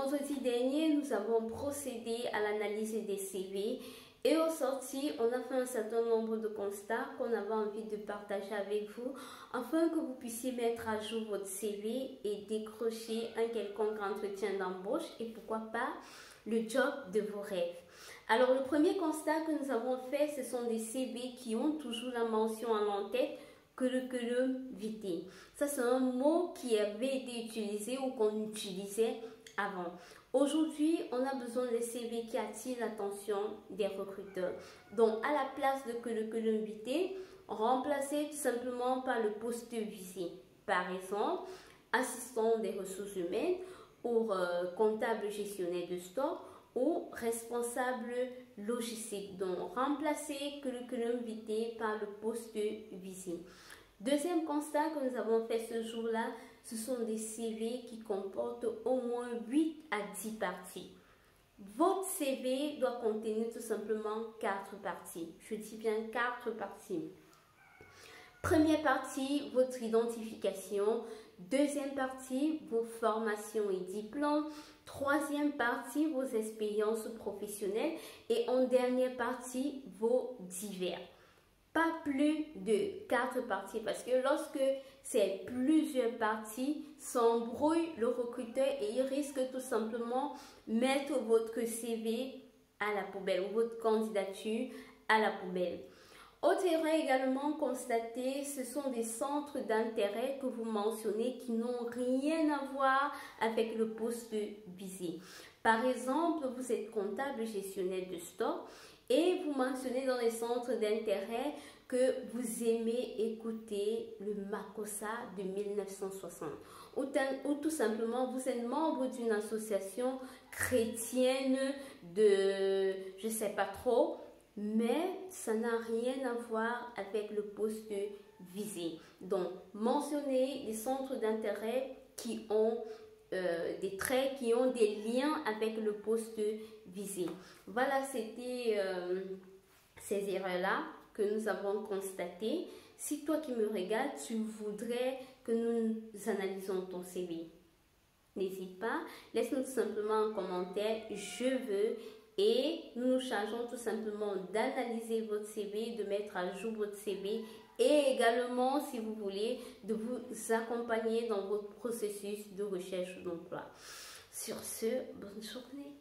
Vendredi dernier, nous avons procédé à l'analyse des CV et au sorti, on a fait un certain nombre de constats qu'on avait envie de partager avec vous afin que vous puissiez mettre à jour votre CV et décrocher un quelconque entretien d'embauche et pourquoi pas le job de vos rêves. Alors le premier constat que nous avons fait, ce sont des CV qui ont toujours la mention en en-tête curriculum vitae. Ça c'est un mot qui avait été utilisé ou qu'on utilisait avant. Aujourd'hui, on a besoin de CV qui attirent l'attention des recruteurs. Donc, à la place de curriculum vitae, remplacez tout simplement par le poste visé. Par exemple, assistant des ressources humaines ou comptable gestionnaire de stock ou responsable logistique. Donc, remplacez curriculum vitae par le poste visé. Deuxième constat que nous avons fait ce jour-là, ce sont des CV qui comportent au moins 8 à 10 parties. Votre CV doit contenir tout simplement 4 parties. Je dis bien 4 parties. Première partie, votre identification. Deuxième partie, vos formations et diplômes. Troisième partie, vos expériences professionnelles. Et en dernière partie, vos divers. Pas plus de 4 parties parce que lorsque c'est plusieurs parties, ça embrouille le recruteur et il risque tout simplement mettre votre CV à la poubelle ou votre candidature à la poubelle. Autre erreur également constatée, ce sont des centres d'intérêt que vous mentionnez qui n'ont rien à voir avec le poste visé. Par exemple, vous êtes comptable gestionnaire de stock et vous mentionnez dans les centres d'intérêt que vous aimez écouter le Makossa de 1960 ou tout simplement vous êtes membre d'une association chrétienne de je sais pas trop, mais ça n'a rien à voir avec le poste visé. Donc mentionnez les centres d'intérêt qui ont des traits, qui ont des liens avec le poste visé. Voilà, c'était ces erreurs-là que nous avons constatées. Si toi qui me regardes, tu voudrais que nous analysons ton CV, n'hésite pas, laisse-nous tout simplement un commentaire, je veux, et nous nous chargeons tout simplement d'analyser votre CV, de mettre à jour votre CV et également, si vous voulez, de vous accompagner dans votre processus de recherche d'emploi. Sur ce, bonne journée.